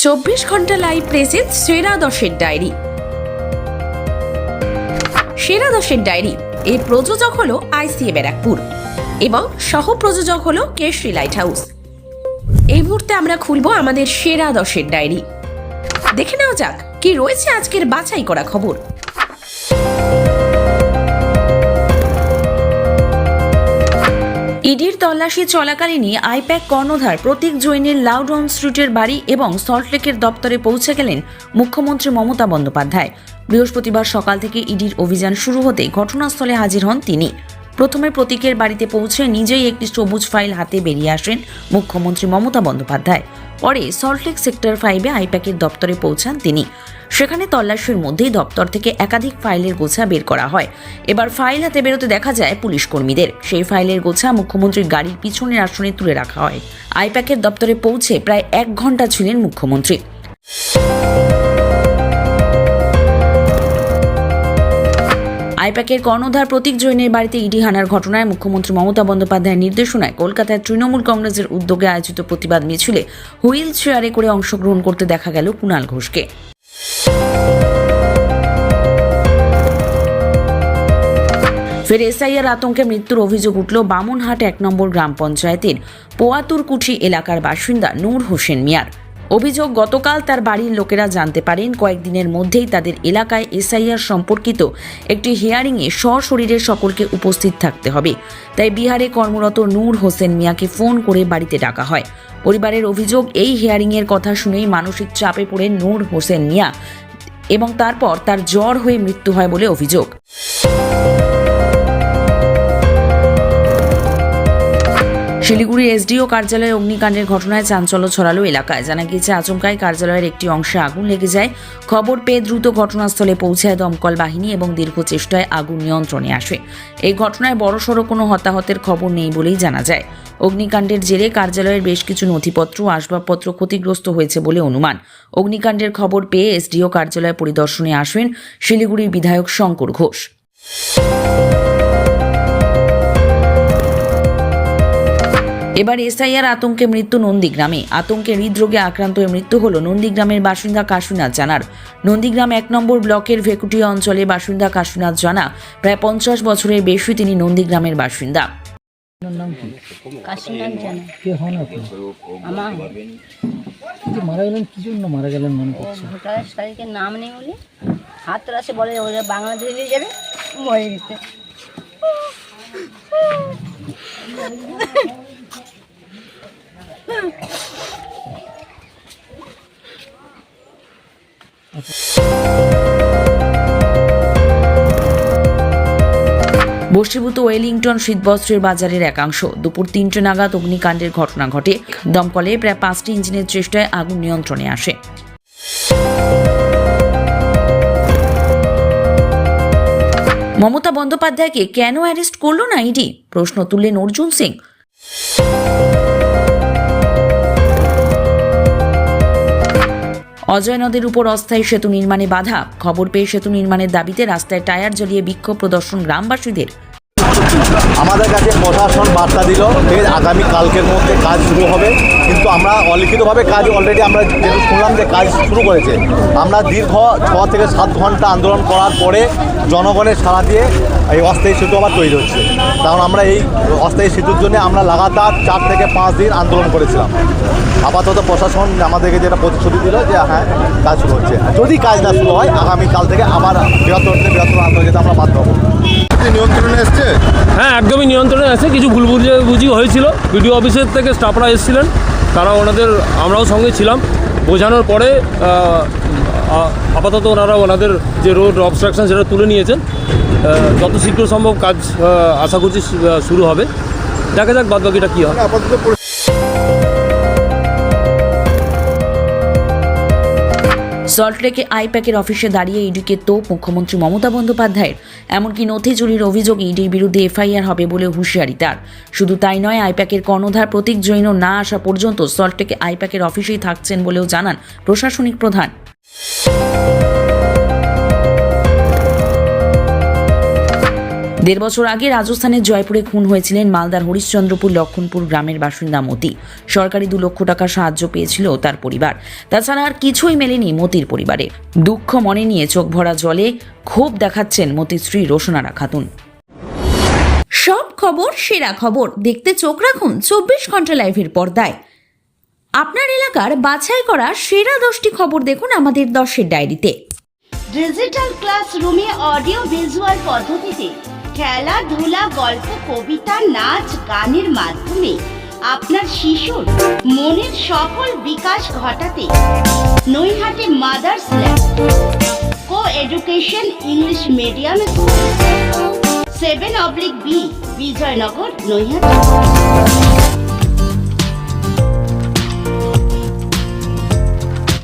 24 ঘন্টা live presence সেরা 10-এর diary. সেরা 10-এর ডায়েরি এই প্রযোজক হলো আইসিএ ব্যারাকপুর এবং সহ প্রযোজক হলো কেশরী লাইট হাউস। এই মুহূর্তে আমরা খুলবো আমাদের সেরা 10-এর ডায়েরি। দেখে নেওয়া যাক কি রয়েছে আজকের বাছাই করা খবর। ইডির তল্লাশি চলাকালীনই আইপ্যাক কর্ণধার প্রতীক জৈনের লাউডন স্ট্রিটের বাড়ি এবং সল্টলেকের দপ্তরে পৌঁছে গেলেন মুখ্যমন্ত্রী মমতা বন্দ্যোপাধ্যায়। বৃহস্পতিবার সকাল থেকে ইডির অভিযান শুরু হতে ঘটনাস্থলে হাজির হন তিনি। প্রথমে প্রতীকের বাড়িতে পৌঁছে নিজেই একটি সবুজ ফাইল হাতে বেরিয়ে আসেন মুখ্যমন্ত্রী মমতা বন্দ্যোপাধ্যায়। পরে সল্টলেক সেক্টর 5-এ আইপ্যাকের দপ্তরে পৌঁছান তিনি। সেখানে তল্লাশির মধ্যেই দপ্তর থেকে একাধিক ফাইলের গোছা বের করা হয়। এবার ফাইল হাতে বেরোতে দেখা যায় পুলিশ কর্মীদের। সেই ফাইলের গোছা মুখ্যমন্ত্রীর গাড়ির পিছনের আসনে তুলে রাখা হয়। আইপ্যাকের দপ্তরে পৌঁছে প্রায় 1 ঘন্টা ছিলেন মুখ্যমন্ত্রী। আইপ্যাকের কর্ণধার প্রতীক জৈনের বাড়িতে ইডি হানার ঘটনায় মুখ্যমন্ত্রী মমতা বন্দ্যোপাধ্যায়ের নির্দেশনায় কলকাতায় তৃণমূল কংগ্রেসের উদ্যোগে আয়োজিত প্রতিবাদ মিছিলে হুইল চেয়ারে করে অংশগ্রহণ করতে দেখা গেল কুণাল ঘোষকে। ফের এসআইআর আতঙ্কে মৃত্যুর অভিযোগ উঠল বামুনহাট 1 নম্বর গ্রাম পঞ্চায়েতের পোয়াতুরকুঠি এলাকার বাসিন্দা নূর হোসেন মিয়ার। অভিযোগ, গতকাল তার বাড়ির লোকেরা জানতে পারেন কয়েকদিনের মধ্যেই তাদের এলাকায় এসআইআর সম্পর্কিত একটি হিয়ারিংয়ে সশরীরে সকলকে উপস্থিত থাকতে হবে। তাই বিহারে কর্মরত নূর হোসেন মিয়াকে ফোন করে বাড়িতে ডাকা হয়। পরিবারের অভিযোগ, এই হিয়ারিংয়ের কথা শুনেই মানসিক চাপে পড়ে নূর হোসেন মিয়া এবং তারপর তার জ্বর হয়ে মৃত্যু হয় বলে অভিযোগ। শিলিগুড়ি এসডিও কার্যালয়ে অগ্নিকাণ্ডের ঘটনায় চাঞ্চল্য ছড়ালো এলাকায়। জানা গিয়েছে, আচমকায় কার্যালয়ের একটি অংশে আগুন লেগে যায়। খবর পেয়ে দ্রুত ঘটনাস্থলে পৌঁছায় দমকল বাহিনী এবং দীর্ঘ চেষ্টায় আগুন নিয়ন্ত্রণে আসে। এই ঘটনায় বড়সড় কোনো হতাহতের খবর নেই বলেই জানা যায়। অগ্নিকাণ্ডের জেরে কার্যালয়ের বেশ কিছু নথিপত্র ও আসবাবপত্র ক্ষতিগ্রস্ত হয়েছে বলে অনুমান। অগ্নিকাণ্ডের খবর পেয়ে এসডিও কার্যালয় পরিদর্শনে আসেন শিলিগুড়ির বিধায়ক শঙ্কর ঘোষ। এবার এসআইআর আতঙ্কে মৃত্যু নন্দীগ্রামে। আতঙ্কে হৃদরোগে আক্রান্ত হয়ে মৃত্যু হল নন্দীগ্রামের বাসিন্দা কাশীনাথ জানার। নন্দীগ্রাম 1 নম্বর ব্লকের ভেকুটিয়া অঞ্চলে বাসিন্দা কাশীনাথ জানা প্রায় 50 বছরের বেশি তিনি নন্দীগ্রামের বাসিন্দা। কাশীনাথ জানা কে হন আপনি? আমার যে মারা গেলেন কি জন্য মারা গেলেন মনে করছে? ভোটার তারিখের নাম নেই বলে হাত আসে বলে ওরা বাংলাদেশে নিয়ে যাবে, মরে গেছে। বশীভূত ওয়েলিংটন শীতবস্ত্রের বাজারের একাংশ। দুপুর 3টে নাগাদ অগ্নিকাণ্ডের ঘটনা ঘটে। দমকলে প্রায় 5টি ইঞ্জিনের চেষ্টায় আগুন নিয়ন্ত্রণে আসে। মমতা বন্দ্যোপাধ্যায়কে কেন অ্যারেস্ট করল না ইডি? প্রশ্ন তুললেন অর্জুন সিং। অজয় নদের উপর অস্থায়ী সেতু নির্মাণে বাধা। খবর পেয়ে সেতু নির্মাণের দাবিতে রাস্তায় টায়ার জ্বালিয়ে বিক্ষোভ প্রদর্শন গ্রামবাসীদের। আমাদের কাছে প্রশাসন বার্তা দিল যে আগামী কালকের মধ্যে কাজ শুরু হবে, কিন্তু আমরা অলিখিতভাবে কাজ অলরেডি আমরা যেহেতু শুনলাম যে কাজ শুরু করেছে। আমরা দীর্ঘ 6 থেকে 7 ঘন্টা আন্দোলন করার পরে জনগণের সাড়া দিয়ে এই অস্থায়ী সেতু আবার তৈরি হচ্ছে। কারণ আমরা এই অস্থায়ী সেতুর জন্য আমরা লাগাতার 4 থেকে 5 দিন আন্দোলন করেছিলাম। আপাতত প্রশাসন আমাদেরকে যেটা প্রতিশ্রুতি দিল যে হ্যাঁ কাজ শুরু হচ্ছে। যদি কাজ না শুরু হয় আগামীকাল থেকে আবার বৃহত্তর আন্দোলন যেতে আমরা বাধ্য হবো। নিয়ন্ত্রণে এসছে? হ্যাঁ, একদমই নিয়ন্ত্রণে আছে। কিছু ভুল বুঝি হয়েছিল। বিডিও অফিসের থেকে স্টাফরা এসেছিলেন, তারা আমরাও সঙ্গে ছিলাম। বোঝানোর পরে আপাতত ওনাদের যে রোড অবস্ট্রাকশন সেটা তুলে নিয়েছেন। যত শীঘ্র সম্ভব কাজ আশা করছি শুরু হবে। দেখা যাক বাদবাকিটা কী হয়। সল্টলেকে আইপ্যাকের অফিসে দাঁড়িয়ে ইডিকে তোপ মুখ্যমন্ত্রী মমতা বন্দ্যোপাধ্যায়ের। এমনকি নথি চুরির অভিযোগে ইডির বিরুদ্ধে এফআইআর হবে বলে হুঁশিয়ারি তার। শুধু তাই নয়, আইপ্যাকের কর্ণধার প্রতীক জৈন না আসা পর্যন্ত সল্টলেকে আইপ্যাকের অফিসেই থাকছেন বলেও জানান প্রশাসনিক প্রধান। দেড় বছর আগে রাজস্থানের জয়পুরে খুন হয়েছিলেন মালদার হরিশ্চন্দ্রপুর লক্ষণপুর গ্রামের বাসিন্দা মতি। সরকারি 2 লক্ষ টাকা সাহায্য পেয়েছিল তার পরিবার। তাছাড়া আর কিছুই মেলেনি মতির পরিবারে। দুঃখ মনে নিয়ে চোখ ভরা জলে ক্ষোভ দেখাচ্ছেন মতির স্ত্রী রোশনারা খাতুন। সব খবর, সেরা খবর দেখতে চোখ রাখুন 24 ঘন্টা লাইভের পর্দায়। আপনার এলাকার বাছাই করা সেরা 10টি খবর দেখুন আমাদের 10-এর ডায়েরিতে। ডিজিটাল ক্লাসরুমে অডিও ভিজুয়াল পদ্ধতিতে খেলাধুলা, গল্প, কবিতা, নাচ, গানের মাধ্যমে আপনার শিশুর মনের সফল বিকাশ ঘটাতে নৈহাটে mother's lab coeducation English medium school 7/B Bijoynagar Naihati.